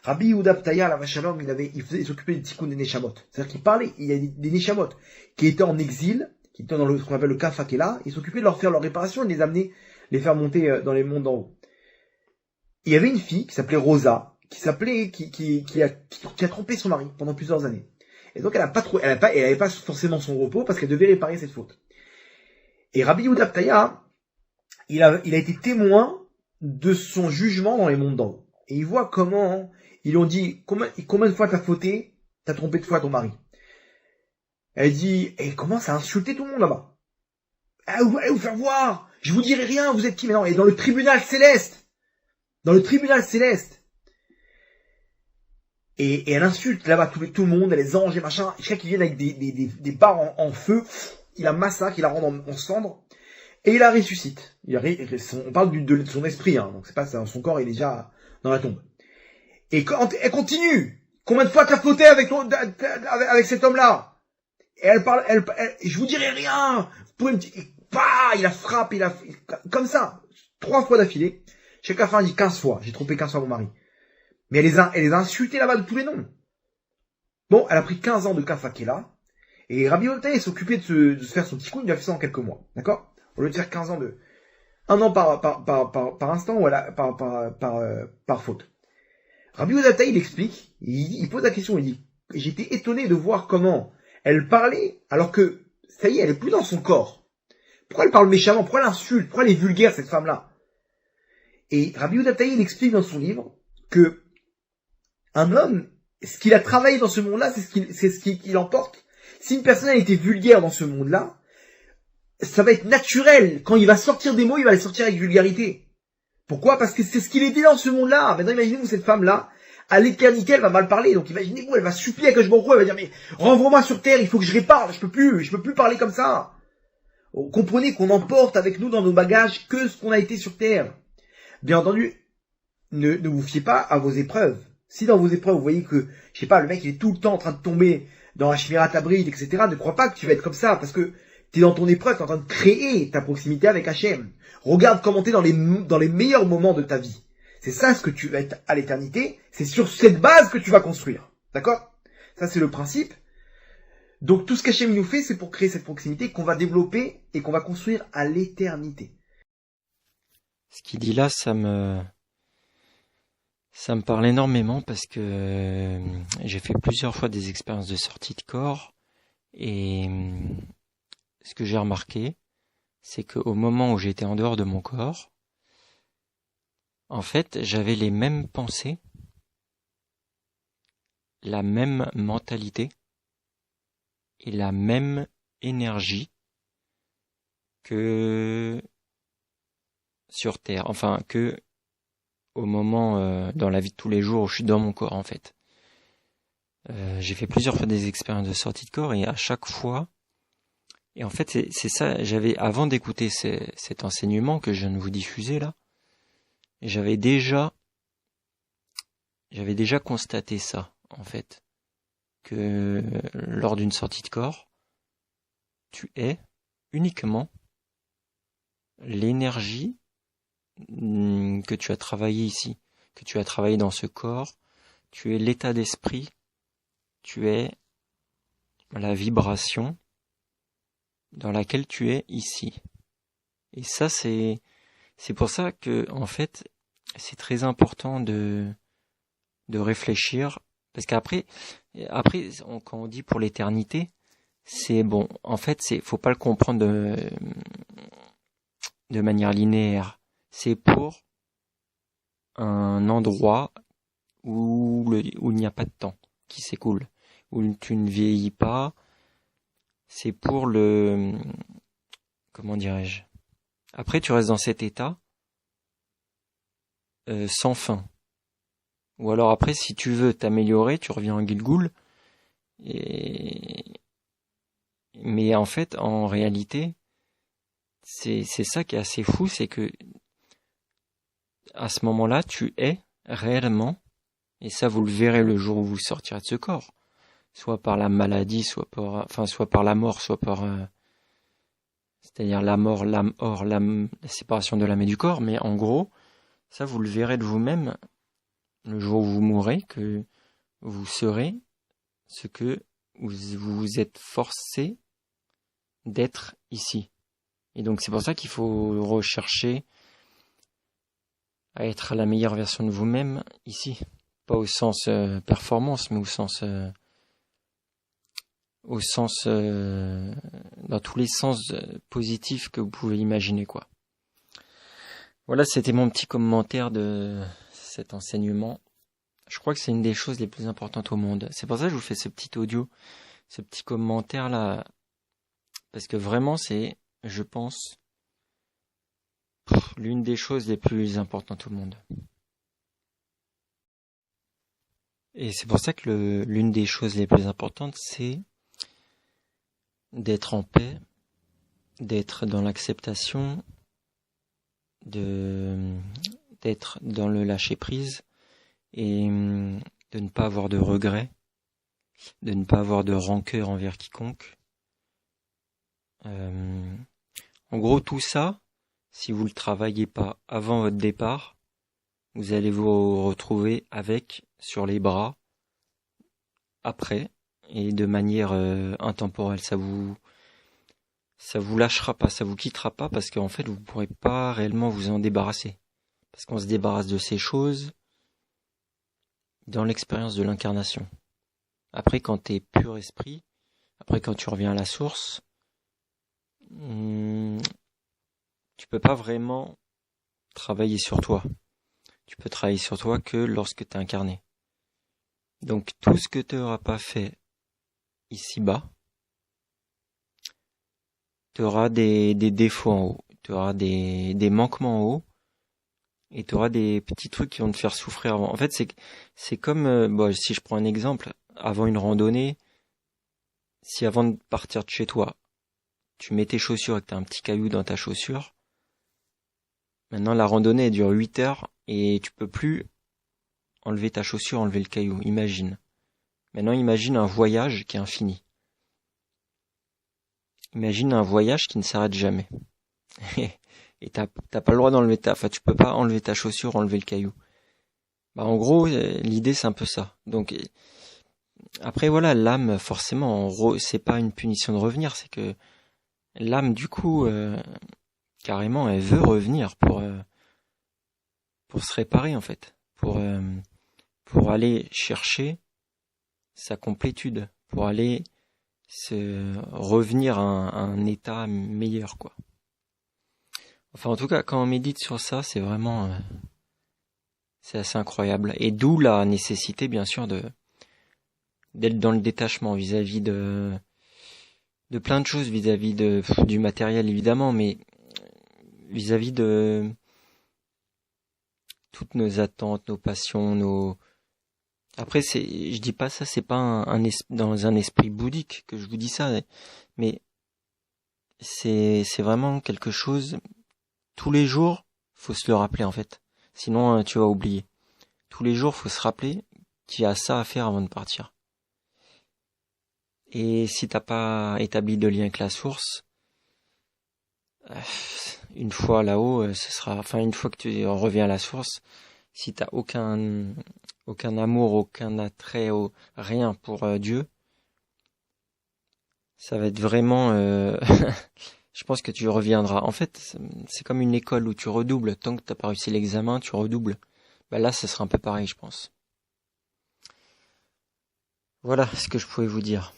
Rabbi Yehuda Ptaya, la Vachalom, il s'occupait du tikkun des Neshamot. C'est-à-dire qu'il parlait, il y a des Neshamot qui étaient en exil, qui étaient dans ce qu'on appelle le Kafakela, il s'occupait de leur faire leur réparation et de les amener, les faire monter dans les mondes d'en haut. Il y avait une fille qui s'appelait Rosa, qui a trompé son mari pendant plusieurs années. Et donc elle avait pas forcément son repos parce qu'elle devait réparer cette faute. Et Rabbi Yehuda Ptaya, il a été témoin de son jugement dans les mondes d'en haut. Et il voit comment ils lui ont dit combien de fois t'as fauté, t'as trompé de fois ton mari. Elle dit, et commence à insulter tout le monde là-bas. Allez vous faire voir, je vous dirai rien, vous êtes qui maintenant? Et dans le tribunal céleste. Et elle insulte là-bas tout le monde, les anges et machin, jusqu'à qu'ils viennent avec des barres en feu, il la massacre, il la rend en cendres, et il la ressuscite. On parle de son esprit, hein, donc c'est pas ça, son corps il est déjà dans la tombe. Et quand elle continue, combien de fois t'as fauté avec cet homme-là? Et elle parle, je vous dirai rien, vous pouvez me dire, il la frappe, comme ça, 3 fois d'affilée. Chaque fin, il dit 15 fois, j'ai trompé 15 fois mon mari. Mais elle les a insultés là-bas de tous les noms. Bon, elle a pris 15 ans de kafakela, et Rabbi Yehuda s'occupait de se faire son tikkun, il a fait ça en quelques mois, d'accord? Au lieu de faire 15 ans un an par instant, ou par faute. Rabbi Yehuda, il explique, il pose la question, il dit, j'étais étonné de voir comment elle parlait, alors que, ça y est, elle est plus dans son corps. Pourquoi elle parle méchamment? Pourquoi elle insulte? Pourquoi elle est vulgaire, cette femme-là? Et Rabbi Yehuda, il explique dans son livre que un homme, ce qu'il a travaillé dans ce monde-là, c'est ce qu'il emporte. Si une personne a été vulgaire dans ce monde-là, ça va être naturel. Quand il va sortir des mots, il va les sortir avec vulgarité. Pourquoi? Parce que c'est ce qu'il était dans ce monde-là. Maintenant, imaginez-vous cette femme-là, à l'éternité, elle va mal parler. Donc imaginez-vous, elle va supplier à Akadosh Baruch Hu, elle va dire, mais renvoie-moi sur terre, il faut que je répare, je peux plus parler comme ça. Comprenez qu'on emporte avec nous dans nos bagages que ce qu'on a été sur terre. Bien entendu, ne vous fiez pas à vos épreuves. Si dans vos épreuves, vous voyez que, je sais pas, le mec il est tout le temps en train de tomber dans la Shmirat Abrid, etc., ne crois pas que tu vas être comme ça, parce que t'es dans ton épreuve, t'es en train de créer ta proximité avec Hachem. Regarde comment t'es dans les meilleurs moments de ta vie. C'est ça ce que tu vas être à l'éternité, c'est sur cette base que tu vas construire. D'accord? Ça c'est le principe. Donc tout ce qu'Hachem nous fait, c'est pour créer cette proximité qu'on va développer et qu'on va construire à l'éternité. Ce qu'il dit là, ça me parle énormément parce que j'ai fait plusieurs fois des expériences de sortie de corps et ce que j'ai remarqué, c'est qu'au moment où j'étais en dehors de mon corps, en fait, j'avais les mêmes pensées, la même mentalité et la même énergie que sur Terre, enfin que au moment dans la vie de tous les jours où je suis dans mon corps en fait. J'ai fait plusieurs fois des expériences de sortie de corps et à chaque fois, et en fait c'est ça, avant d'écouter cet enseignement que je viens de vous diffuser là, j'avais déjà constaté ça en fait, que lors d'une sortie de corps, tu es uniquement l'énergie que tu as travaillé ici, que tu as travaillé dans ce corps, tu es l'état d'esprit, tu es la vibration dans laquelle tu es ici. Et ça, c'est pour ça que, en fait, c'est très important de réfléchir, parce qu'après, quand on dit pour l'éternité, c'est bon, en fait, faut pas le comprendre de manière linéaire. C'est pour un endroit où il n'y a pas de temps qui s'écoule, où tu ne vieillis pas. C'est pour comment dirais-je? Après, tu restes dans cet état sans fin. Ou alors après, si tu veux t'améliorer, tu reviens en Gilgoul. Mais en fait, en réalité, c'est ça qui est assez fou, c'est que à ce moment-là, tu es réellement, et ça vous le verrez le jour où vous sortirez de ce corps, soit par la maladie, soit par la mort, soit par c'est-à-dire la mort, la séparation de l'âme et du corps, mais en gros, ça vous le verrez de vous-même, le jour où vous mourrez, que vous serez ce que vous êtes forcé d'être ici. Et donc c'est pour ça qu'il faut rechercher à être la meilleure version de vous-même ici. Pas au sens performance, mais au sens dans tous les sens positifs que vous pouvez imaginer, quoi. Voilà, c'était mon petit commentaire de cet enseignement. Je crois que c'est une des choses les plus importantes au monde. C'est pour ça que je vous fais ce petit audio, ce petit commentaire là, parce que vraiment c'est, je pense, l'une des choses les plus importantes au monde. Et c'est pour ça que l'une des choses les plus importantes, c'est d'être en paix, d'être dans l'acceptation, d'être dans le lâcher-prise et de ne pas avoir de regrets, de ne pas avoir de rancœur envers quiconque. En gros, tout ça, si vous le travaillez pas avant votre départ, vous allez vous retrouver avec sur les bras après et de manière intemporelle. Ça vous lâchera pas, ça vous quittera pas parce qu'en fait vous pourrez pas réellement vous en débarrasser. Parce qu'on se débarrasse de ces choses dans l'expérience de l'incarnation. Après quand t'es pur esprit, après quand tu reviens à la source, tu peux pas vraiment travailler sur toi. Tu peux travailler sur toi que lorsque t'es incarné. Donc tout ce que tu n'auras pas fait ici-bas, tu auras des défauts en haut, tu auras des manquements en haut, et tu auras des petits trucs qui vont te faire souffrir avant. En fait, c'est comme, si je prends un exemple, avant une randonnée, si avant de partir de chez toi, tu mets tes chaussures et que tu as un petit caillou dans ta chaussure, maintenant la randonnée elle dure 8 heures et tu peux plus enlever ta chaussure, enlever le caillou. Imagine. Maintenant, imagine un voyage qui est infini. Imagine un voyage qui ne s'arrête jamais. Et t'as pas le droit d'enlever tu peux pas enlever ta chaussure, enlever le caillou. En gros, l'idée c'est un peu ça. Donc, après voilà, l'âme, forcément, c'est pas une punition de revenir, c'est que l'âme, du coup, carrément, elle veut revenir pour se réparer, en fait. Pour aller chercher sa complétude, pour aller revenir à un état meilleur, quoi. Enfin, en tout cas, quand on médite sur ça, c'est vraiment, c'est assez incroyable. Et d'où la nécessité, bien sûr, d'être dans le détachement vis-à-vis de plein de choses, vis-à-vis du matériel, évidemment, mais vis-à-vis de toutes nos attentes, nos passions, Après, je dis pas ça, c'est pas dans un esprit bouddhique que je vous dis ça, mais c'est vraiment quelque chose. Tous les jours, faut se le rappeler en fait. Sinon, tu vas oublier. Tous les jours, faut se rappeler qu'il y a ça à faire avant de partir. Et si t'as pas établi de lien avec la source, une fois là-haut, une fois que tu reviens à la source, si t'as aucun amour, aucun attrait, rien pour Dieu, ça va être vraiment... je pense que tu reviendras. En fait, c'est comme une école où tu redoubles. Tant que t'as pas réussi l'examen, tu redoubles. Là, ce sera un peu pareil, je pense. Voilà ce que je pouvais vous dire.